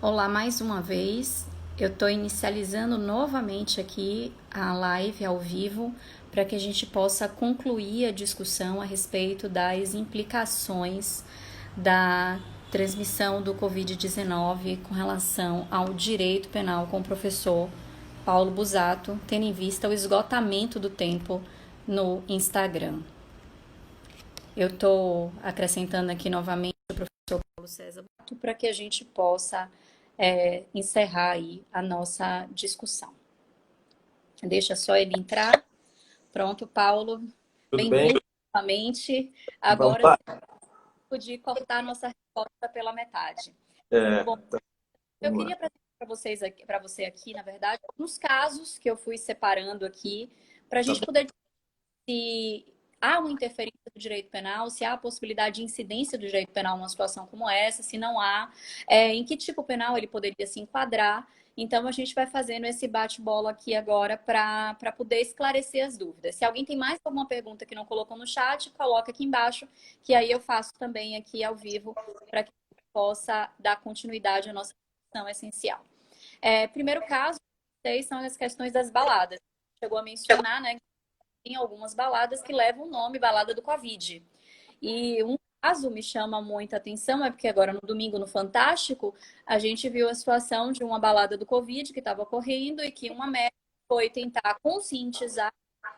Olá, mais uma vez. Eu estou inicializando novamente aqui a live ao vivo para que a gente possa concluir a discussão a respeito das implicações da transmissão do Covid-19 com relação ao direito penal com o professor Paulo Busato, tendo em vista o esgotamento do tempo no Instagram. Eu estou acrescentando aqui novamente o professor Paulo César para que a gente possa encerrar aí a nossa discussão. Deixa só ele entrar. Pronto, Paulo. Tudo bem? Bem-vindo novamente. Vamos Agora lá. pude cortar nossa resposta pela metade. É, Bom, eu vamos lá. queria apresentar para você aqui, na verdade, alguns casos que eu fui separando aqui para a Tá gente bom. poder se há uma interferência do direito penal, se há a possibilidade de incidência do direito penal numa situação como essa, se não há, em que tipo penal ele poderia se enquadrar. Então, a gente vai fazendo esse bate-bola aqui agora para poder esclarecer as dúvidas. Se alguém tem mais alguma pergunta que não colocou no chat, coloca aqui embaixo, que aí eu faço também aqui ao vivo para que a gente possa dar continuidade à nossa discussão essencial. Primeiro caso, são as questões das baladas. Chegou a mencionar, né, tem algumas baladas que levam o nome balada do Covid. E um caso me chama muita atenção, é porque agora no domingo no Fantástico, a gente viu a situação de uma balada do Covid que estava ocorrendo e que uma médica foi tentar conscientizar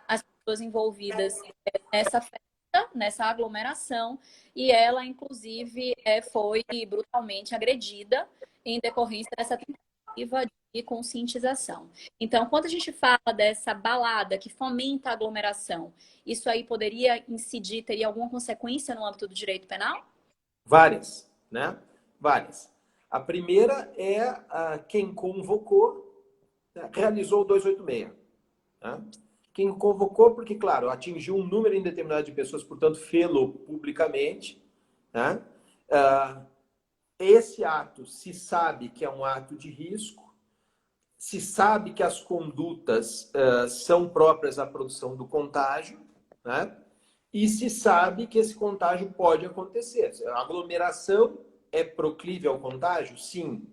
as pessoas envolvidas nessa festa, nessa aglomeração, e ela, inclusive, foi brutalmente agredida em decorrência dessa tentativa de conscientização. Então, quando a gente fala dessa balada que fomenta a aglomeração, isso aí poderia incidir, teria alguma consequência no âmbito do direito penal? Várias, né? Várias. A primeira é quem convocou, né, realizou o 286. Né? Quem convocou, porque, claro, atingiu um número indeterminado de pessoas, portanto, fê-lo publicamente. Né? Ah, Esse ato se sabe que é um ato de risco, se sabe que as condutas são próprias à produção do contágio, né? E se sabe que esse contágio pode acontecer. A aglomeração é proclive ao contágio? Sim.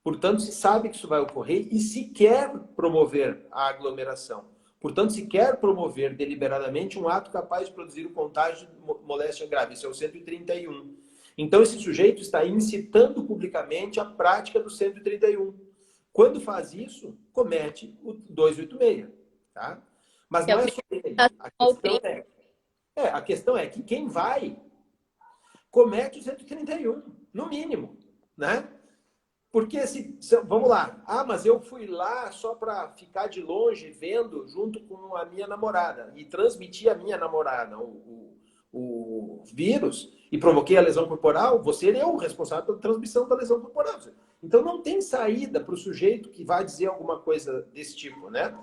Portanto, se sabe que isso vai ocorrer e se quer promover a aglomeração. Portanto, se quer promover deliberadamente um ato capaz de produzir o contágio de moléstia grave. Isso é o 131. Então, esse sujeito está incitando publicamente a prática do 131. Quando faz isso, comete o 286. Tá? Mas Que é não o é crime só ele. de A ao questão crime. a questão é que quem vai comete o 131, no mínimo, né? Porque vamos lá, mas eu fui lá só para ficar de longe vendo junto com a minha namorada e transmiti a minha namorada o vírus e provoquei a lesão corporal, você é o responsável pela transmissão da lesão corporal. Então não tem saída para o sujeito que vai dizer alguma coisa desse tipo, né?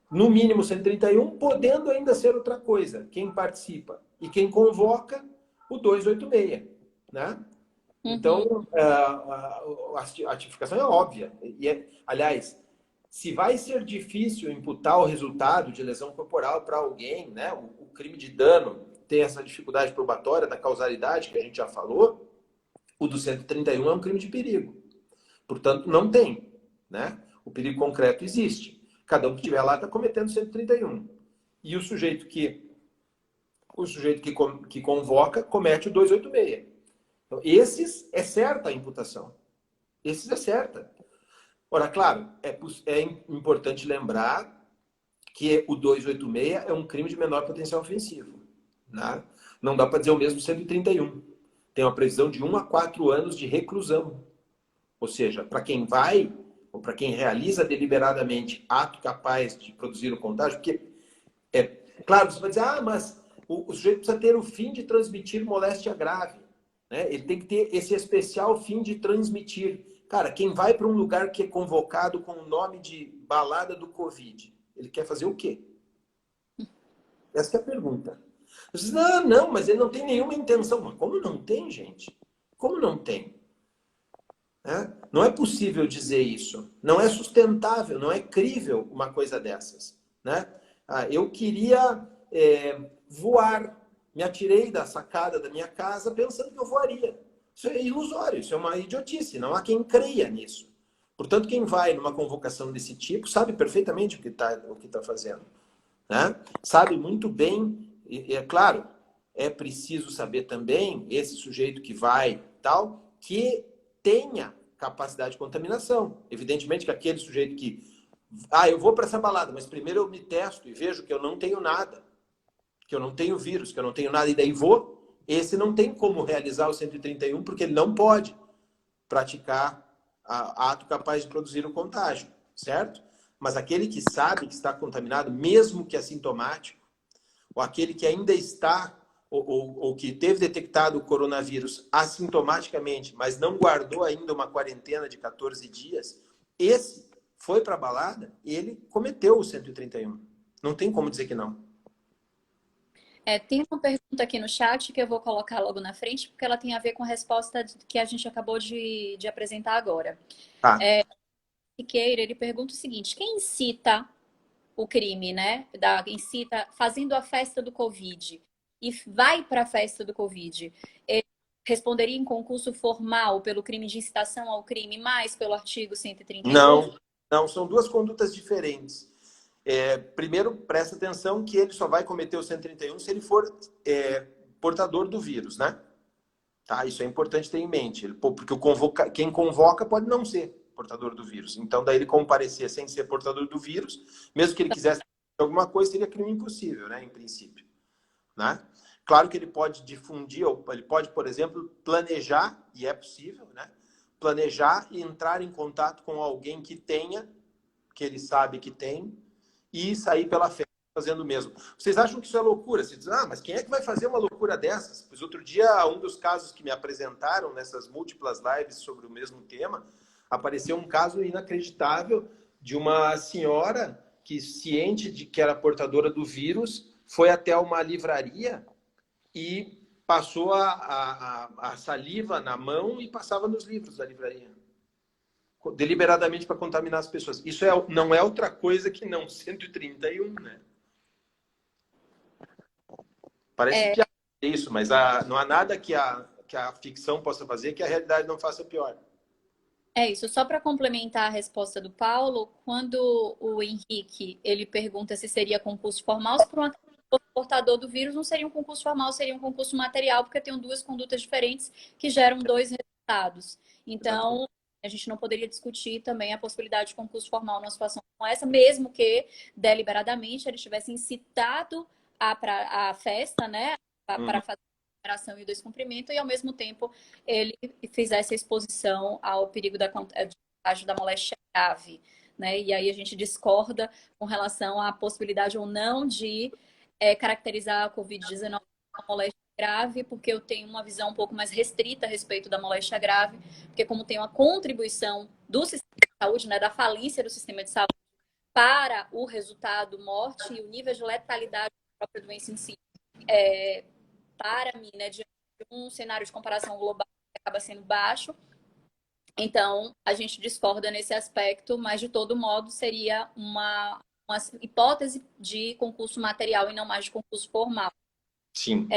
No mínimo 131, podendo ainda ser outra coisa, quem participa e quem convoca o 286, né? Uhum. Então, a tipificação é óbvia. Aliás, se vai ser difícil imputar o resultado de lesão corporal para alguém, né? O crime de dano tem essa dificuldade probatória da causalidade que a gente já falou, o do 131 é um crime de perigo. Portanto, não tem, né? O perigo concreto existe. Cada um que estiver lá está cometendo 131. E o sujeito que convoca comete o 286. Então, esses é certa a imputação. Esses é certa. Ora, claro, é importante lembrar que o 286 é um crime de menor potencial ofensivo. Né? Não dá para dizer o mesmo 131. Tem uma previsão de 1 a 4 anos de reclusão. Ou seja, para quem vai, ou para quem realiza deliberadamente ato capaz de produzir o contágio, porque, claro, você vai dizer, mas o sujeito precisa ter o fim de transmitir moléstia grave. Né? Ele tem que ter esse especial fim de transmitir. Cara, quem vai para um lugar que é convocado com o nome de balada do Covid, ele quer fazer o quê? Essa é a pergunta. Você diz, não, mas ele não tem nenhuma intenção. Mas como não tem, gente? Como não tem? Não é possível dizer isso. Não é sustentável, não é crível uma coisa dessas. Né? Eu queria voar. Me atirei da sacada da minha casa pensando que eu voaria. Isso é ilusório, isso é uma idiotice, não há quem creia nisso. Portanto, quem vai numa convocação desse tipo sabe perfeitamente o que tá fazendo, né? Sabe muito bem, e é claro, é preciso saber também, esse sujeito que vai tal, que tenha capacidade de contaminação. Evidentemente que aquele sujeito que, eu vou para essa balada, mas primeiro eu me testo e vejo que eu não tenho nada, que eu não tenho vírus, que eu não tenho nada, e daí vou, esse não tem como realizar o 131, porque ele não pode praticar ato capaz de produzir o contágio, certo? Mas aquele que sabe que está contaminado, mesmo que assintomático, ou aquele que ainda está, ou que teve detectado o coronavírus assintomaticamente, mas não guardou ainda uma quarentena de 14 dias, esse foi para a balada e ele cometeu o 131. Não tem como dizer que não. Tem uma pergunta aqui no chat que eu vou colocar logo na frente, porque ela tem a ver com a resposta que a gente acabou de apresentar agora. Tá. Siqueira, ele pergunta o seguinte: quem incita o crime, né? Incita fazendo a festa do Covid e vai para a festa do Covid, ele responderia em concurso formal pelo crime de incitação ao crime, mais pelo artigo 131? Não, não, são duas condutas diferentes. Primeiro, presta atenção que ele só vai cometer o 131 se ele for portador do vírus, né? Tá? Isso é importante ter em mente. Porque quem convoca pode não ser portador do vírus. Então, daí ele comparecer sem ser portador do vírus, mesmo que ele quisesse fazer alguma coisa, seria crime impossível, né? Em princípio. Né? Claro que ele pode difundir, ou ele pode, por exemplo, planejar, e é possível, né? Planejar e entrar em contato com alguém que tenha, que ele sabe que tem, e sair pela festa fazendo o mesmo. Vocês acham que isso é loucura? Vocês dizem, mas quem é que vai fazer uma loucura dessas? Pois outro dia, um dos casos que me apresentaram nessas múltiplas lives sobre o mesmo tema, apareceu um caso inacreditável de uma senhora que, ciente de que era portadora do vírus, foi até uma livraria e passou a saliva na mão e passava nos livros da livraria deliberadamente para contaminar as pessoas. Isso não é outra coisa que não 131, né? Parece piada isso, mas não há nada que a ficção possa fazer que a realidade não faça pior. É isso, só para complementar a resposta do Paulo, quando o Henrique ele pergunta se seria concurso formal, se por um portador do vírus não seria um concurso formal, seria um concurso material, porque tem duas condutas diferentes que geram dois resultados. Então, a gente não poderia discutir também a possibilidade de concurso formal numa situação como essa, mesmo que deliberadamente ele tivesse incitado a festa, né, para fazer a operação e o descumprimento, e ao mesmo tempo ele fizesse a exposição ao perigo de contágio da moléstia grave. Né? E aí a gente discorda com relação à possibilidade ou não de caracterizar a Covid-19 como moléstia grave, porque eu tenho uma visão um pouco mais restrita a respeito da moléstia grave, porque como tem uma contribuição do sistema de saúde, né, da falência do sistema de saúde para o resultado morte e o nível de letalidade da própria doença em si, para mim, né, de um cenário de comparação global que acaba sendo baixo. Então, a gente discorda nesse aspecto, mas de todo modo seria uma hipótese de concurso material e não mais de concurso formal. Sim.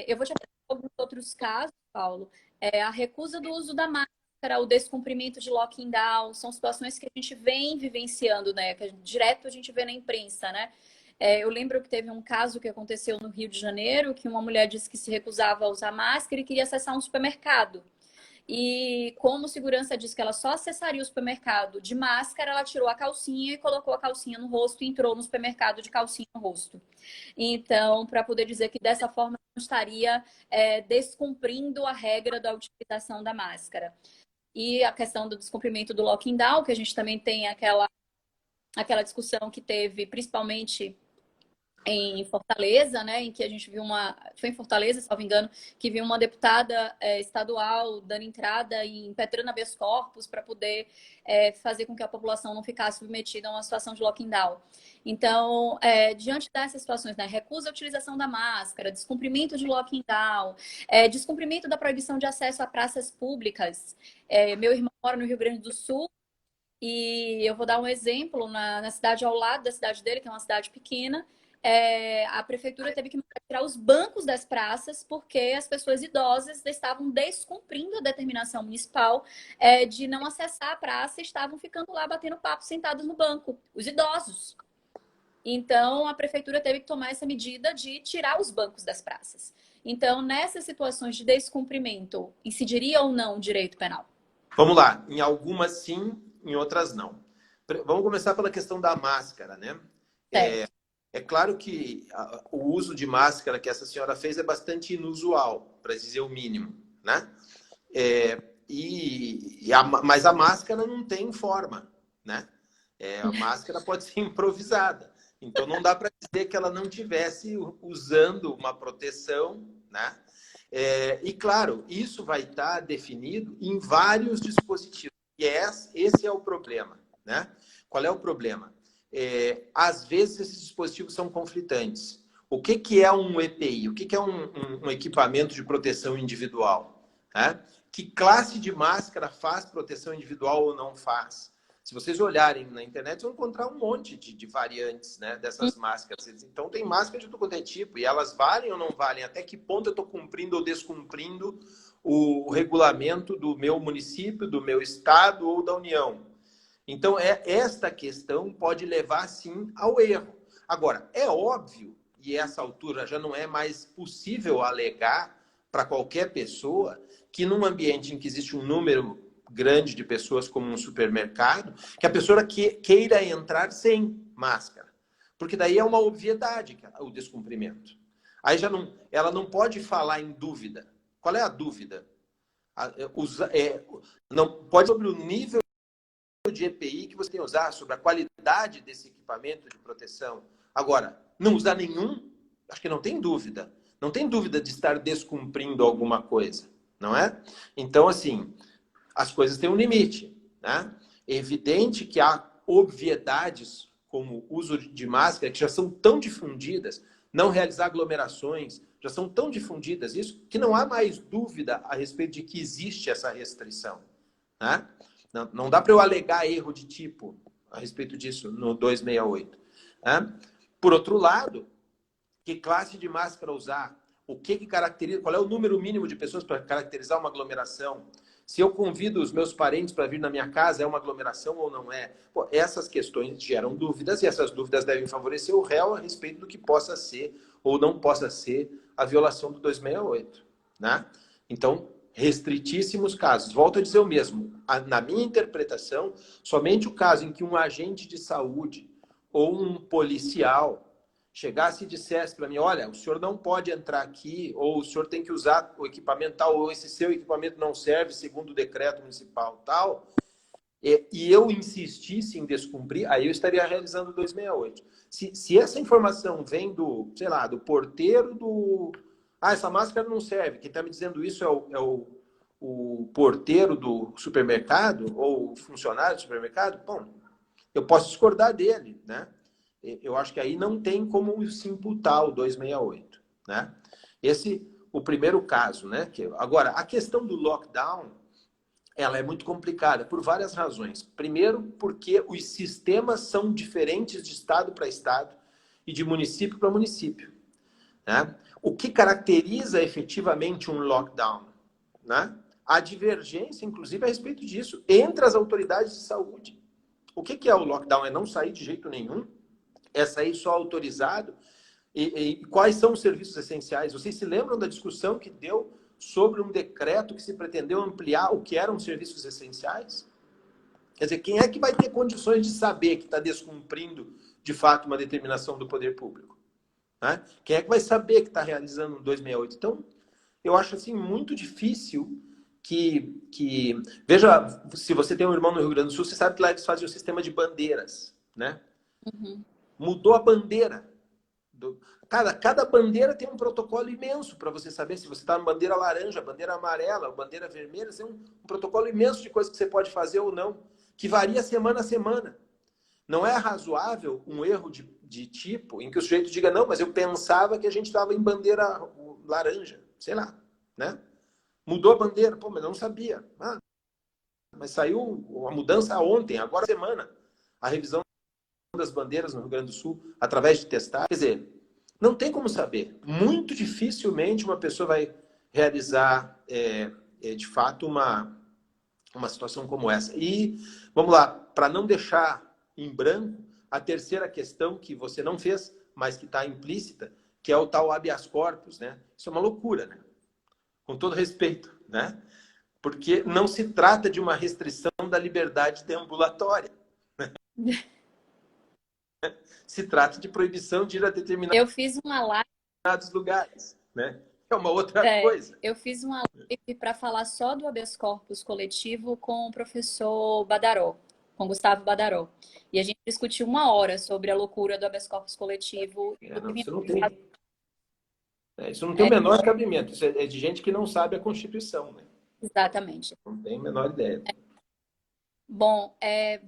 Eu vou te apresentar alguns outros casos, Paulo. A recusa do uso da máscara, o descumprimento de lockdown, são situações que a gente vem vivenciando, né? Que direto a gente vê na imprensa, né? Eu lembro que teve um caso que aconteceu no Rio de Janeiro, que uma mulher disse que se recusava a usar máscara e queria acessar um supermercado. E como o segurança disse que ela só acessaria o supermercado de máscara, ela tirou a calcinha e colocou a calcinha no rosto e entrou no supermercado de calcinha no rosto. Então, para poder dizer que dessa forma não estaria descumprindo a regra da utilização da máscara. E a questão do descumprimento do lockdown, que a gente também tem aquela discussão que teve, principalmente em Fortaleza, né, em que a gente viu foi em Fortaleza, se não me engano, que viu uma deputada estadual dando entrada e impetrando habeas corpus para poder fazer com que a população não ficasse submetida a uma situação de lockdown. Então, diante dessas situações, né, recusa a utilização da máscara, descumprimento de lockdown, descumprimento da proibição de acesso a praças públicas. Meu irmão mora no Rio Grande do Sul, e eu vou dar um exemplo na cidade ao lado da cidade dele, que é uma cidade pequena, a prefeitura teve que tirar os bancos das praças porque as pessoas idosas estavam descumprindo a determinação municipal de não acessar a praça e estavam ficando lá batendo papo sentados no banco, os idosos. Então, a prefeitura teve que tomar essa medida de tirar os bancos das praças. Então, nessas situações de descumprimento, incidiria ou não o direito penal? Vamos lá. Em algumas sim, em outras não. Vamos começar pela questão da máscara, né? Certo. É claro que o uso de máscara que essa senhora fez é bastante inusual, para dizer o mínimo, né? Mas a máscara não tem forma, né? A máscara pode ser improvisada. Então não dá para dizer que ela não tivesse usando uma proteção, né? E claro, isso vai estar definido em vários dispositivos. E esse é o problema, né? Qual é o problema? Às vezes esses dispositivos são conflitantes. O que é um EPI? O que é um equipamento de proteção individual? Né? Que classe de máscara faz proteção individual ou não faz? Se vocês olharem na internet, vão encontrar um monte de variantes, né, dessas máscaras. Então, tem máscara de todo quanto é tipo, e elas valem ou não valem? Até que ponto eu estou cumprindo ou descumprindo o regulamento do meu município, do meu estado ou da União? Então, esta questão pode levar, sim, ao erro. Agora, é óbvio, e essa altura já não é mais possível alegar para qualquer pessoa, que num ambiente em que existe um número grande de pessoas, como um supermercado, que a pessoa queira entrar sem máscara. Porque daí é uma obviedade o descumprimento. Aí ela não pode falar em dúvida. Qual é a dúvida? Não pode sobre o nível de EPI que você tem que usar, sobre a qualidade desse equipamento de proteção. Agora, não usar nenhum, acho que não tem dúvida. Não tem dúvida de estar descumprindo alguma coisa, não é? Então, assim, as coisas têm um limite, né? É evidente que há obviedades, como o uso de máscara, que já são tão difundidas, não realizar aglomerações, já são tão difundidas isso, que não há mais dúvida a respeito de que existe essa restrição, né? Não dá para eu alegar erro de tipo a respeito disso no 268. Né? Por outro lado, que classe de máscara usar? O que caracteriza? Qual é o número mínimo de pessoas para caracterizar uma aglomeração? Se eu convido os meus parentes para vir na minha casa, é uma aglomeração ou não é? Pô, essas questões geram dúvidas e essas dúvidas devem favorecer o réu a respeito do que possa ser ou não possa ser a violação do 268. Né? Então, restritíssimos casos. Volto a dizer o mesmo. Na minha interpretação, somente o caso em que um agente de saúde ou um policial chegasse e dissesse para mim, olha, o senhor não pode entrar aqui, ou o senhor tem que usar o equipamento tal, ou esse seu equipamento não serve segundo o decreto municipal tal, e eu insistisse em descumprir, aí eu estaria realizando o 268. Se essa informação vem do, sei lá, do porteiro do... Ah, essa máscara não serve. Quem está me dizendo isso o porteiro do supermercado ou o funcionário do supermercado. Bom, eu posso discordar dele, né? Eu acho que aí não tem como se imputar o 268, né? Esse, o primeiro caso, né? Agora, a questão do lockdown, ela é muito complicada por várias razões. Primeiro, porque os sistemas são diferentes de estado para estado e de município para município, né? O que caracteriza efetivamente um lockdown, né? A divergência, inclusive, a respeito disso, entre as autoridades de saúde. O que é o lockdown? É não sair de jeito nenhum? É sair só autorizado? E quais são os serviços essenciais? Vocês se lembram da discussão que deu sobre um decreto que se pretendeu ampliar o que eram serviços essenciais? Quer dizer, quem é que vai ter condições de saber que está descumprindo, de fato, uma determinação do poder público? Né? Quem é que vai saber que está realizando um 268? Então, eu acho assim muito difícil que... Veja, se você tem um irmão no Rio Grande do Sul, você sabe que lá eles fazem o sistema de bandeiras, né? Uhum. Mudou a bandeira. Cada bandeira tem um protocolo imenso para você saber se você está na bandeira laranja, bandeira amarela, bandeira vermelha. Tem um protocolo imenso de coisas que você pode fazer ou não, que varia semana a semana. Não é razoável um erro de tipo em que o sujeito diga, não, mas eu pensava que a gente estava em bandeira laranja, sei lá, né? Mudou a bandeira, pô, mas eu não sabia. Ah, mas saiu a mudança ontem, agora semana. A revisão das bandeiras no Rio Grande do Sul através de testar. Quer dizer, não tem como saber. Muito dificilmente uma pessoa vai realizar, de fato, uma situação como essa. E, vamos lá, para não deixar em branco, a terceira questão que você não fez, mas que está implícita, que é o tal habeas corpus, né? Isso é uma loucura, né? Com todo respeito, né? Porque não se trata de uma restrição da liberdade deambulatória. Se trata de proibição de ir a determinados Eu fiz uma live, lugares, né? É uma outra coisa. eu fiz uma live para falar só do habeas corpus coletivo com o professor Badaró, com Gustavo Badaró. E a gente discutiu 1 hora sobre a loucura do habeas corpus coletivo. Não, isso não tem o menor cabimento. Isso é de gente que não sabe a Constituição, né? Exatamente. Não tem a menor ideia. Bom,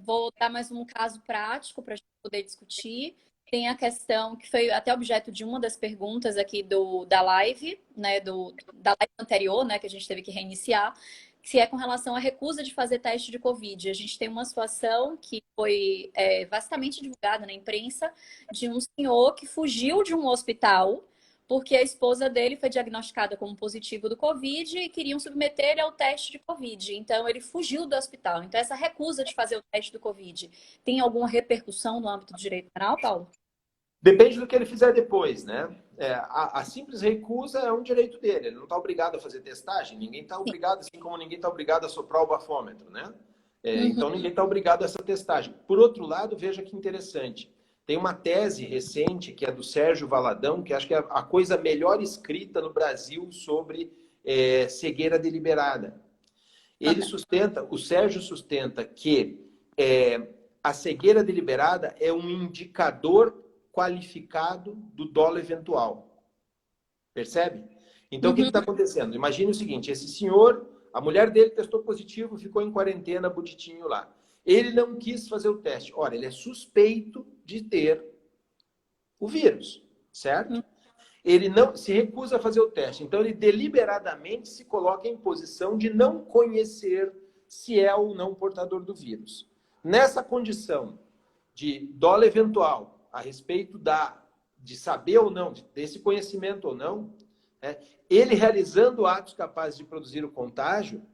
vou dar mais um caso prático para a gente poder discutir. Tem a questão que foi até objeto de uma das perguntas aqui da live, né, da live anterior, né, que a gente teve que reiniciar, que é com relação à recusa de fazer teste de Covid. A gente tem uma situação que foi vastamente divulgada na imprensa de um senhor que fugiu de um hospital porque a esposa dele foi diagnosticada como positivo do Covid e queriam submeter ele ao teste de Covid. Então, ele fugiu do hospital. Então, essa recusa de fazer o teste do Covid tem alguma repercussão no âmbito do direito penal, Paulo? Depende do que ele fizer depois, né? A simples recusa é um direito dele. Ele não está obrigado a fazer testagem. Ninguém está obrigado, assim como ninguém está obrigado a soprar o bafômetro, né? Então, ninguém está obrigado a essa testagem. Por outro lado, veja que interessante. Tem uma tese recente, que é do Sérgio Valadão, que acho que é a coisa melhor escrita no Brasil sobre cegueira deliberada. O Sérgio sustenta que a cegueira deliberada é um indicador qualificado do dolo eventual. Percebe? Então, o que está acontecendo? Imagine o seguinte, esse senhor, a mulher dele testou positivo, ficou em quarentena, bonitinho lá. Ele não quis fazer o teste. Ora, ele é suspeito de ter o vírus, certo? Ele não se recusa a fazer o teste. Então, ele deliberadamente se coloca em posição de não conhecer se é ou não portador do vírus. Nessa condição de dolo eventual a respeito de saber ou não, desse conhecimento ou não, ele realizando atos capazes de produzir o contágio,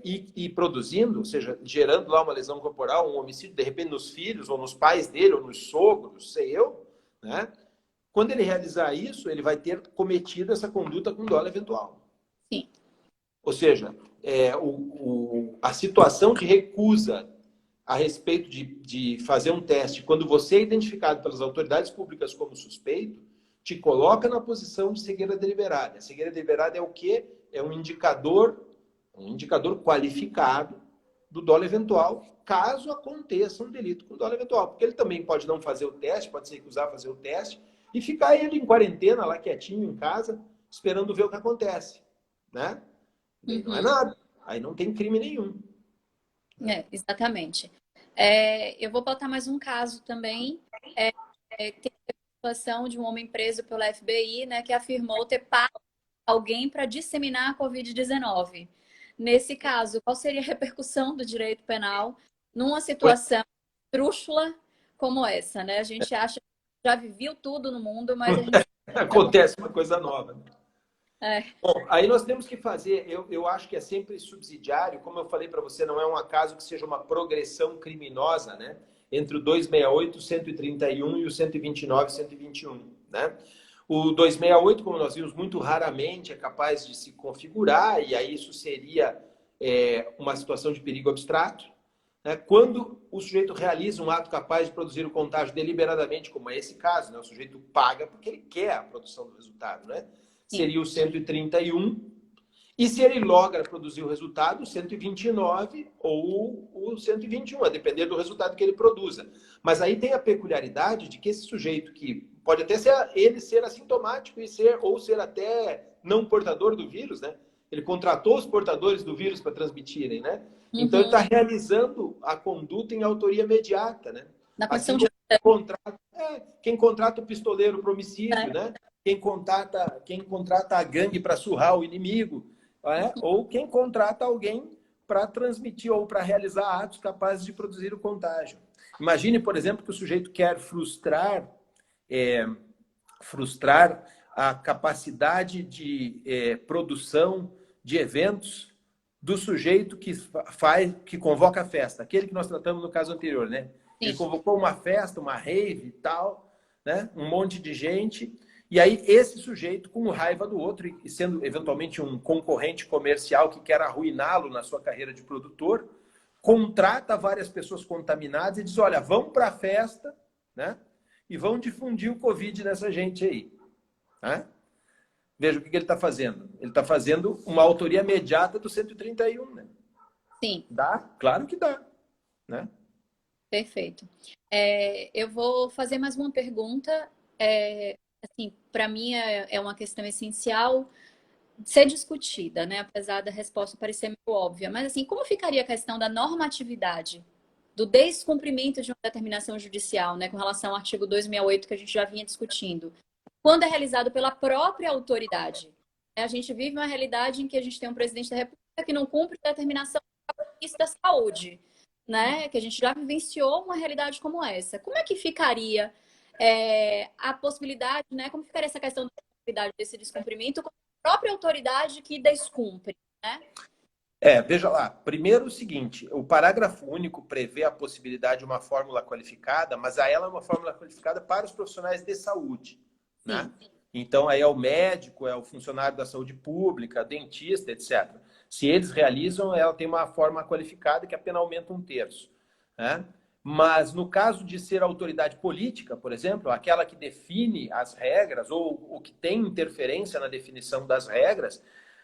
e produzindo, ou seja, gerando lá uma lesão corporal, um homicídio, de repente nos filhos, ou nos pais dele, ou nos sogros, sei eu, né? Quando ele realizar isso, ele vai ter cometido essa conduta com dolo eventual. Sim. Ou seja, a situação de recusa a respeito de fazer um teste, quando você é identificado pelas autoridades públicas como suspeito, te coloca na posição de cegueira deliberada. A cegueira deliberada é o quê? É um indicador qualificado do dolo eventual, caso aconteça um delito com dolo eventual. Porque ele também pode não fazer o teste, pode se recusar a fazer o teste, e ficar ele em quarentena, lá quietinho em casa, esperando ver o que acontece. Né? Não é nada. Aí não tem crime nenhum. Exatamente. Eu vou botar mais um caso também. Tem a situação de um homem preso pelo FBI, né, que afirmou ter pago alguém para disseminar a Covid-19. Nesse caso, qual seria a repercussão do direito penal numa situação trúxula como essa, né? A gente acha que já viveu tudo no mundo, mas a gente... Acontece uma coisa nova. Bom, aí nós temos que fazer, eu acho que é sempre subsidiário, como eu falei para você, não é um acaso que seja uma progressão criminosa, né? Entre o 268, o 131 e o 129 e 121, né? O 268, como nós vimos, muito raramente é capaz de se configurar, e aí isso seria uma situação de perigo abstrato, né? Quando o sujeito realiza um ato capaz de produzir o contágio deliberadamente, como é esse caso, né? O sujeito paga porque ele quer a produção do resultado, né? Seria o 131, e se ele logra produzir o resultado, o 129 ou o 121, a depender do resultado que ele produza. Mas aí tem a peculiaridade de que esse sujeito, que pode até ser assintomático ou ser até não portador do vírus, né? Ele contratou os portadores do vírus para transmitirem, né? Então ele está realizando a conduta em autoria imediata, né? Na condição assim, de... quem contrata o pistoleiro para homicídio, né? Quem contrata a gangue para surrar o inimigo, ou quem contrata alguém para transmitir ou para realizar atos capazes de produzir o contágio. Imagine, por exemplo, que o sujeito quer frustrar a capacidade de produção de eventos do sujeito que convoca a festa, aquele que nós tratamos no caso anterior, né? Ele Sim. convocou uma festa, uma rave e tal, né? Um monte de gente, e aí esse sujeito, com raiva do outro e sendo eventualmente um concorrente comercial que quer arruiná-lo na sua carreira de produtor, contrata várias pessoas contaminadas e diz, olha, vão para a festa, né? E vão difundir o Covid nessa gente aí. Né? Veja o que ele está fazendo. Ele está fazendo uma autoria imediata do 131. Né? Sim. Dá? Claro que dá. Né? Perfeito. Eu vou fazer mais uma pergunta. Assim, para mim é uma questão essencial ser discutida, né? Apesar da resposta parecer meio óbvia. Mas assim, como ficaria a questão da normatividade, do descumprimento de uma determinação judicial, né? Com relação ao artigo 268 que a gente já vinha discutindo, quando é realizado pela própria autoridade. A gente vive uma realidade em que a gente tem um presidente da República que não cumpre a determinação do ministro da Saúde, né? Que a gente já vivenciou uma realidade como essa. Como é que ficaria a possibilidade, né? Como ficaria essa questão da possibilidade desse descumprimento com a própria autoridade que descumpre, né? Veja lá. Primeiro o seguinte, o parágrafo único prevê a possibilidade de uma fórmula qualificada, mas a ela é uma fórmula qualificada para os profissionais de saúde. Né? Então, aí é o médico, é o funcionário da saúde pública, dentista, etc. Se eles realizam, ela tem uma forma qualificada que apenas aumenta 1/3. Né? Mas, no caso de ser autoridade política, por exemplo, aquela que define as regras ou o que tem interferência na definição das regras,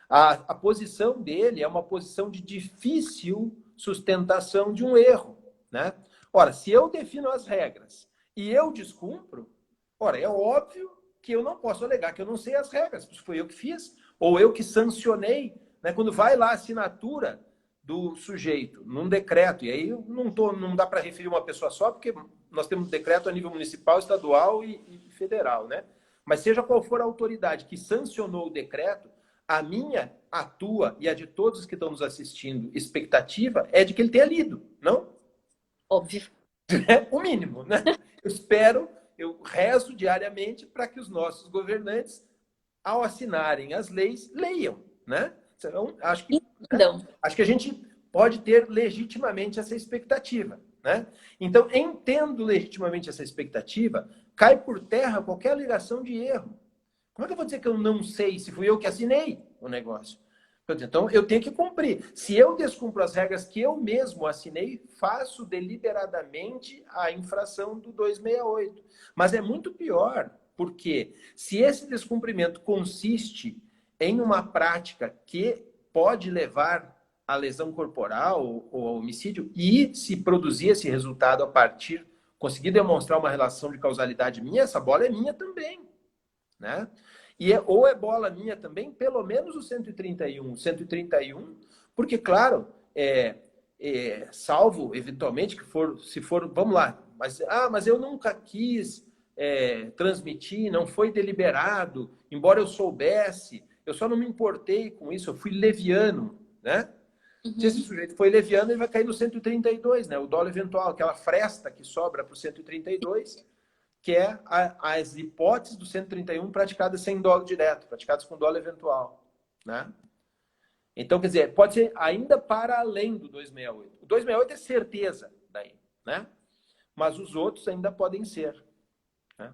a posição dele é uma posição de difícil sustentação de um erro. Né? Ora, se eu defino as regras e eu descumpro, ora, é óbvio que eu não posso alegar que eu não sei as regras, porque foi eu que fiz, ou eu que sancionei, né? Quando vai lá a assinatura do sujeito num decreto, e aí não dá para referir uma pessoa só, porque nós temos decreto a nível municipal, estadual e federal, né? Mas seja qual for a autoridade que sancionou o decreto, a minha, a tua e a de todos que estão nos assistindo, expectativa é de que ele tenha lido, não? Óbvio. É o mínimo, né? Eu rezo diariamente para que os nossos governantes, ao assinarem as leis, leiam, né? Então, acho que a gente pode ter legitimamente essa expectativa, né? Então, entendo legitimamente essa expectativa, cai por terra qualquer alegação de erro. Como é que eu vou dizer que eu não sei se fui eu que assinei o negócio? Então, eu tenho que cumprir. Se eu descumpro as regras que eu mesmo assinei, faço deliberadamente a infração do 268. Mas é muito pior, porque se esse descumprimento consiste em uma prática que pode levar à lesão corporal ou ao homicídio, e se produzir esse resultado a partir, conseguir demonstrar uma relação de causalidade minha, essa bola é minha também. Né? Ou é bola minha também, pelo menos o 131. 131, porque, claro, salvo, eventualmente, se for, vamos lá, mas eu nunca quis transmitir, não foi deliberado, embora eu soubesse, eu só não me importei com isso, eu fui leviano, né? Uhum. Se esse sujeito foi leviano, ele vai cair no 132, né? O dolo eventual, aquela fresta que sobra para o 132, que é as hipóteses do 131 praticadas sem dolo direto, praticadas com dolo eventual. Né? Então, quer dizer, pode ser ainda para além do 268. O 268 é certeza daí, né? Mas os outros ainda podem ser. Né?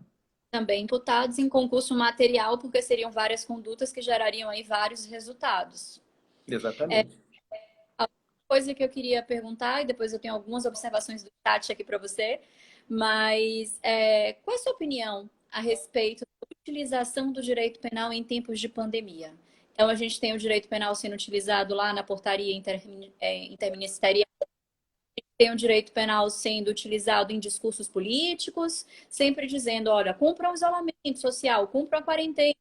Também imputados em concurso material, porque seriam várias condutas que gerariam aí vários resultados. Exatamente. Coisa que eu queria perguntar, e depois eu tenho algumas observações do chat aqui para você, mas qual é a sua opinião a respeito da utilização do direito penal em tempos de pandemia? Então, a gente tem o direito penal sendo utilizado lá na portaria interministerial, tem o direito penal sendo utilizado em discursos políticos, sempre dizendo, olha, cumpra um isolamento social, cumpra a quarentena,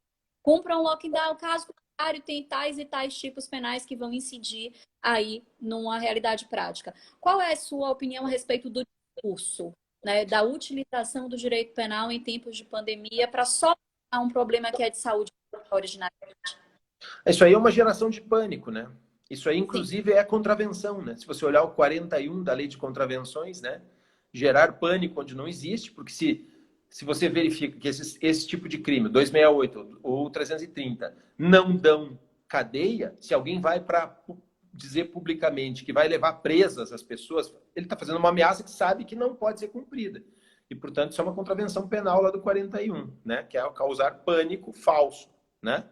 cumpra um lockdown, caso contrário, tem tais e tais tipos penais que vão incidir aí numa realidade prática. Qual é a sua opinião a respeito do discurso, né, da utilização do direito penal em tempos de pandemia para solucionar um problema que é de saúde originariamente? Isso aí é uma geração de pânico, né? Isso aí, Sim, inclusive, é contravenção, né? Se você olhar o 41 da Lei de Contravenções, né? Gerar pânico onde não existe, porque se você verifica que esse tipo de crime, 268 ou 330, não dão cadeia, se alguém vai para dizer publicamente que vai levar presas as pessoas, ele está fazendo uma ameaça que sabe que não pode ser cumprida. E, portanto, isso é uma contravenção penal lá do 41, né? Que é causar pânico falso, né?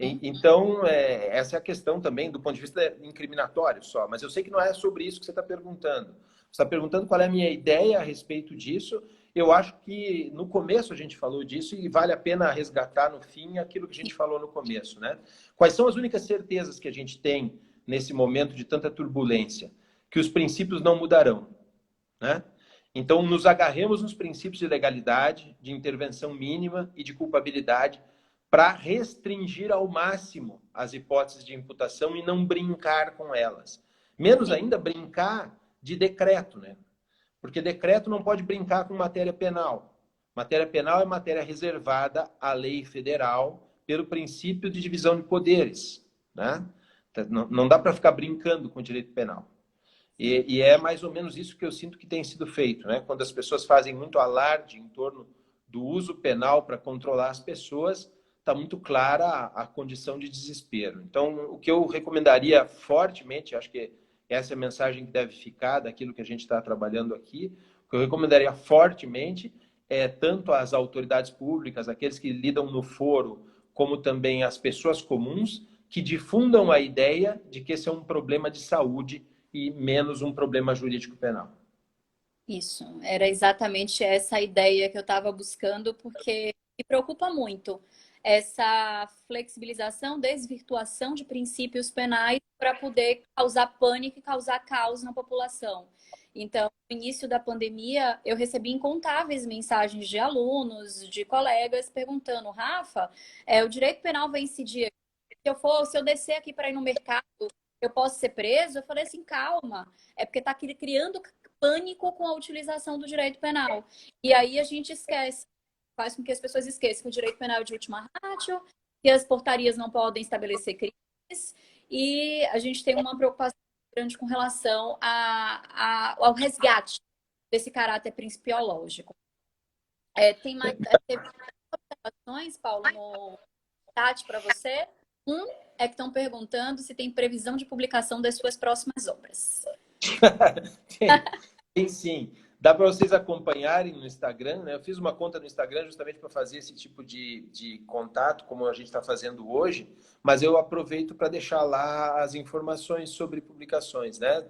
Então, essa é a questão também do ponto de vista incriminatório só. Mas eu sei que não é sobre isso que você está perguntando. Você está perguntando qual é a minha ideia a respeito disso. Eu acho que no começo a gente falou disso e vale a pena resgatar no fim aquilo que a gente falou no começo, né? Quais são as únicas certezas que a gente tem nesse momento de tanta turbulência? Que os princípios não mudarão, né? Então, nos agarremos nos princípios de legalidade, de intervenção mínima e de culpabilidade para restringir ao máximo as hipóteses de imputação e não brincar com elas. Menos sim. ainda brincar de decreto, né? Porque decreto não pode brincar com matéria penal. Matéria penal é matéria reservada à lei federal pelo princípio de divisão de poderes, né? Não dá para ficar brincando com o direito penal. E é mais ou menos isso que eu sinto que tem sido feito, né? Quando as pessoas fazem muito alarde em torno do uso penal para controlar as pessoas, está muito clara a condição de desespero. Então, o que eu recomendaria fortemente, acho que essa é a mensagem que deve ficar daquilo que a gente está trabalhando aqui, o que eu recomendaria fortemente é tanto as autoridades públicas, aqueles que lidam no foro, como também as pessoas comuns, que difundam a ideia de que esse é um problema de saúde e menos um problema jurídico penal. Isso, era exatamente essa a ideia que eu estava buscando, porque me preocupa muito essa flexibilização, desvirtuação de princípios penais para poder causar pânico e causar caos na população. Então, no início da pandemia, eu recebi incontáveis mensagens de alunos, de colegas, perguntando: Rafa, o direito penal vai incidir? Se eu descer aqui para ir no mercado, eu posso ser preso? Eu falei assim, calma, é porque está criando pânico com a utilização do direito penal. E aí a gente esquece, faz com que as pessoas esqueçam que o direito penal é de última ratio, que as portarias não podem estabelecer crimes, e a gente tem uma preocupação grande com relação ao resgate desse caráter principiológico. Tem mais observações, Paulo, no chat para você? É que estão perguntando se tem previsão de publicação das suas próximas obras. Tem sim. Dá para vocês acompanharem no Instagram, né? Eu fiz uma conta no Instagram justamente para fazer esse tipo de contato, como a gente está fazendo hoje, mas eu aproveito para deixar lá as informações sobre publicações, né?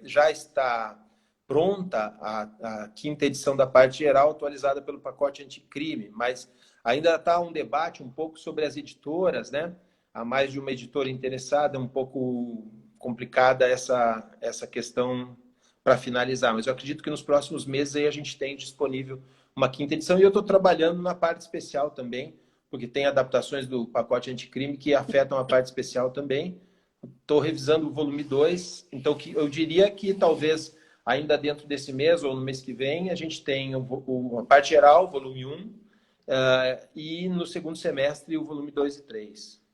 Já está pronta a quinta edição da parte geral, atualizada pelo pacote anticrime, mas ainda está um debate um pouco sobre as editoras, né? Há mais de uma editora interessada, é um pouco complicada essa questão para finalizar, mas eu acredito que nos próximos meses aí a gente tem disponível uma quinta edição e eu estou trabalhando na parte especial também, porque tem adaptações do pacote anticrime que afetam a parte especial também. Estou revisando o volume 2, então eu diria que talvez ainda dentro desse mês ou no mês que vem a gente tem a parte geral, volume 1, e no segundo semestre o volume 2 e 3.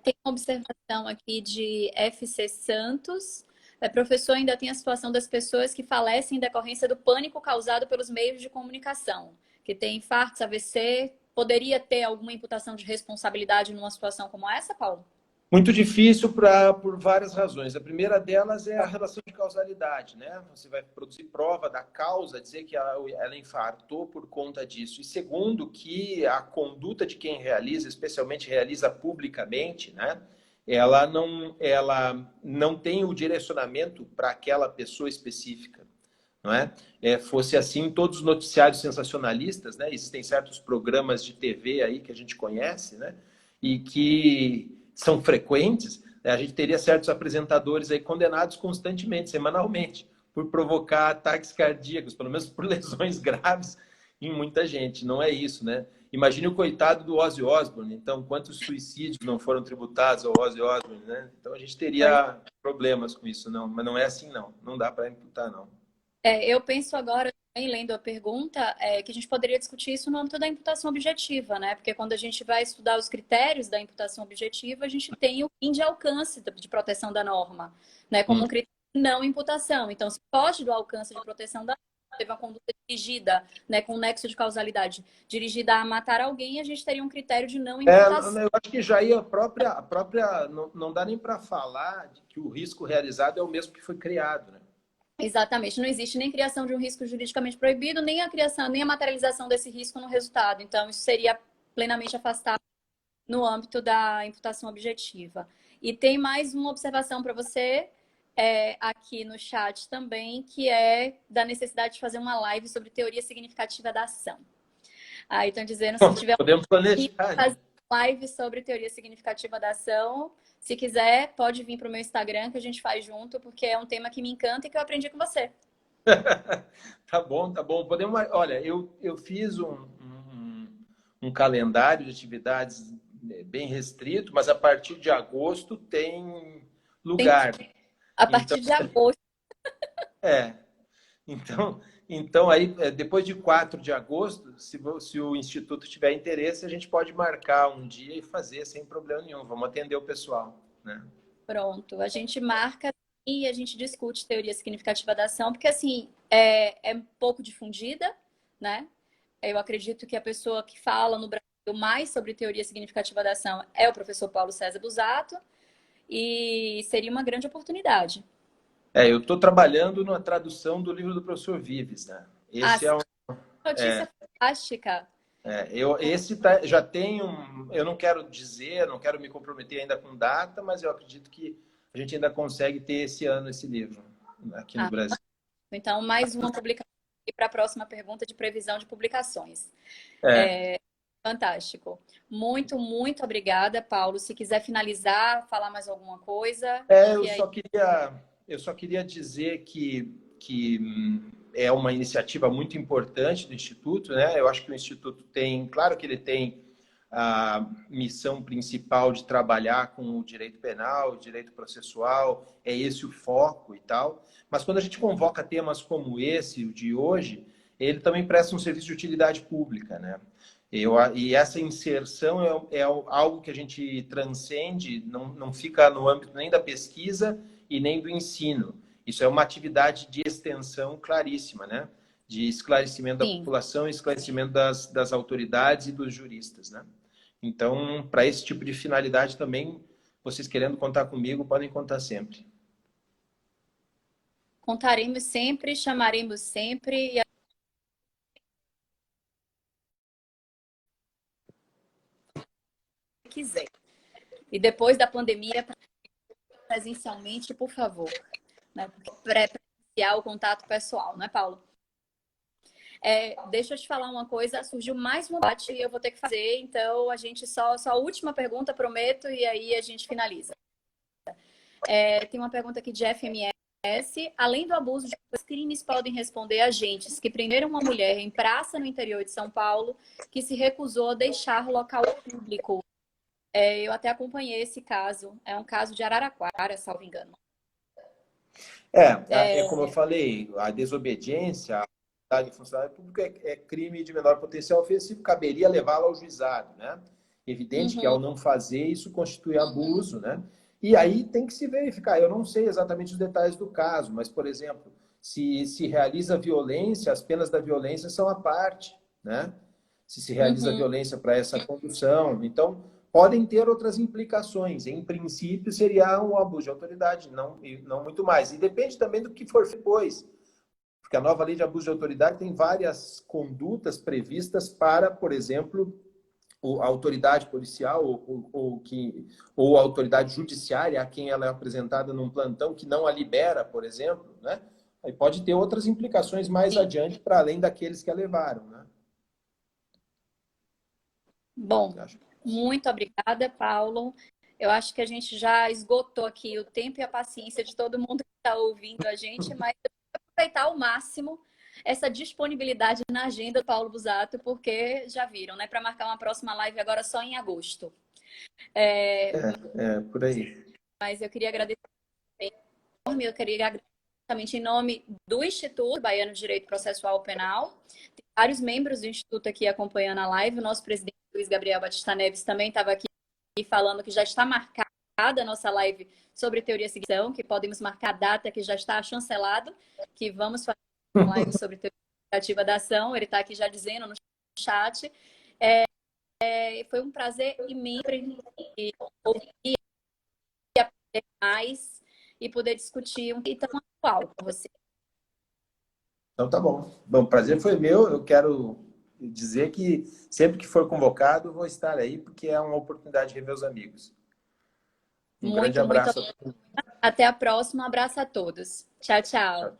Tem uma observação aqui de FC Santos. Professor, ainda tem a situação das pessoas que falecem em decorrência do pânico causado pelos meios de comunicação, que tem infartos, AVC. Poderia ter alguma imputação de responsabilidade numa situação como essa, Paulo? Muito difícil por várias razões. A primeira delas é a relação de causalidade, né? Você vai produzir prova da causa, dizer que ela infartou por conta disso. E segundo, que a conduta de quem realiza, especialmente realiza publicamente, né? Ela não tem o direcionamento para aquela pessoa específica, não é? Fosse assim, todos os noticiários sensacionalistas, né? Existem certos programas de TV aí que a gente conhece, né? E que são frequentes, né? A gente teria certos apresentadores aí condenados constantemente, semanalmente, por provocar ataques cardíacos, pelo menos por lesões graves em muita gente. Não é isso, né? Imagine o coitado do Ozzy Osbourne. Então, quantos suicídios não foram tributados ao Ozzy Osbourne, né? Então, a gente teria problemas com isso, não. Mas não é assim, não. Não dá para imputar, não. Eu penso agora lendo a pergunta, que a gente poderia discutir isso no âmbito da imputação objetiva, né? Porque quando a gente vai estudar os critérios da imputação objetiva, a gente tem o fim de alcance de proteção da norma, né? Como um critério de não imputação. Então, se foge do alcance de proteção da norma, teve uma conduta dirigida, né, com nexo de causalidade, dirigida a matar alguém, a gente teria um critério de não imputação. Eu acho que já aí a própria não dá nem para falar de que o risco realizado é o mesmo que foi criado, né? Exatamente, não existe nem criação de um risco juridicamente proibido, nem a criação, nem a materialização desse risco no resultado. Então, isso seria plenamente afastado no âmbito da imputação objetiva. E tem mais uma observação para você aqui no chat também, que é da necessidade de fazer uma live sobre teoria significativa da ação. Aí estão dizendo, se tiver Podemos planejar, né? fazer live sobre teoria significativa da ação, se quiser, pode vir para o meu Instagram que a gente faz junto, porque é um tema que me encanta e que eu aprendi com você. Tá bom, tá bom. Podemos, olha, eu fiz um calendário de atividades bem restrito, mas a partir de agosto tem lugar. A Então, partir de agosto. é. Então aí, depois de 4 de agosto, se o Instituto tiver interesse, a gente pode marcar um dia e fazer sem problema nenhum. Vamos atender o pessoal, né? Pronto, a gente marca e a gente discute teoria significativa da ação, porque assim, é pouco difundida, né? Eu acredito que a pessoa que fala no Brasil mais sobre teoria significativa da ação é o professor Paulo César Busato, e seria uma grande oportunidade. Eu estou trabalhando na tradução do livro do professor Vives, né? Esse é um. Notícia fantástica. Já tem um. Eu não quero dizer, não quero me comprometer ainda com data, mas eu acredito que a gente ainda consegue ter esse ano esse livro aqui no Brasil. Então, mais uma publicação para a próxima pergunta de previsão de publicações. Fantástico. Muito, muito obrigada, Paulo. Se quiser finalizar, falar mais alguma coisa. Eu só queria dizer que é uma iniciativa muito importante do Instituto, né? Eu acho que o Instituto tem, claro que ele tem a missão principal de trabalhar com o direito penal, o direito processual, é esse o foco e tal. Mas quando a gente convoca temas como esse, o de hoje, ele também presta um serviço de utilidade pública, né? E essa inserção é algo que a gente transcende, não fica no âmbito nem da pesquisa e nem do ensino. Isso é uma atividade de extensão claríssima, né? De esclarecimento da população, esclarecimento das autoridades e dos juristas, né? Então, para esse tipo de finalidade também, vocês querendo contar comigo, podem contar sempre. Contaremos sempre, chamaremos sempre. Quiser. E depois da pandemia, presencialmente, por favor. Né? Porque presencial o contato pessoal, não é, Paulo? Deixa eu te falar uma coisa, surgiu mais um debate e eu vou ter que fazer, então a gente só a última pergunta, prometo, e aí a gente finaliza. Tem uma pergunta aqui de FMS. Além do abuso de crimes, podem responder agentes que prenderam uma mulher em praça no interior de São Paulo que se recusou a deixar o local público. Eu até acompanhei esse caso. É um caso de Araraquara, salvo engano. Como eu falei, a desobediência à atividade de funcionário público é crime de menor potencial ofensivo, caberia levá-lo ao juizado, né? Evidente que ao não fazer, isso constitui abuso, né? E aí tem que se verificar. Eu não sei exatamente os detalhes do caso, mas, por exemplo, se realiza violência, as penas da violência são à parte, né? Se realiza violência para essa condução. Então, podem ter outras implicações. Em princípio, seria um abuso de autoridade, não muito mais. E depende também do que for depois. Porque a nova lei de abuso de autoridade tem várias condutas previstas para, por exemplo, a autoridade policial ou a autoridade judiciária a quem ela é apresentada num plantão que não a libera, por exemplo, né? Aí pode ter outras implicações mais adiante para além daqueles que a levaram, né? Bom, muito obrigada, Paulo. Eu acho que a gente já esgotou aqui o tempo e a paciência de todo mundo que está ouvindo a gente, mas eu vou aproveitar ao máximo essa disponibilidade na agenda do Paulo Busato, porque já viram, né? Para marcar uma próxima live agora só em agosto. Por aí. Mas eu queria agradecer. Eu queria agradecer diretamente em nome do Instituto Baiano de Direito Processual Penal. Tem vários membros do Instituto aqui acompanhando a live. O nosso presidente, Luiz Gabriel Batista Neves, também estava aqui falando que já está marcada a nossa live sobre teoria da seguição, que podemos marcar a data que já está chancelado, que vamos fazer uma live sobre teoria ativa da ação. Ele está aqui já dizendo no chat. Foi um prazer imenso ouvir e aprender mais e poder discutir um tema tão atual com você. Então tá bom. Bom, o prazer foi meu. Eu quero dizer que sempre que for convocado, vou estar aí, porque é uma oportunidade de rever os amigos. Um grande abraço. Até a próxima. Um abraço a todos. Tchau, tchau.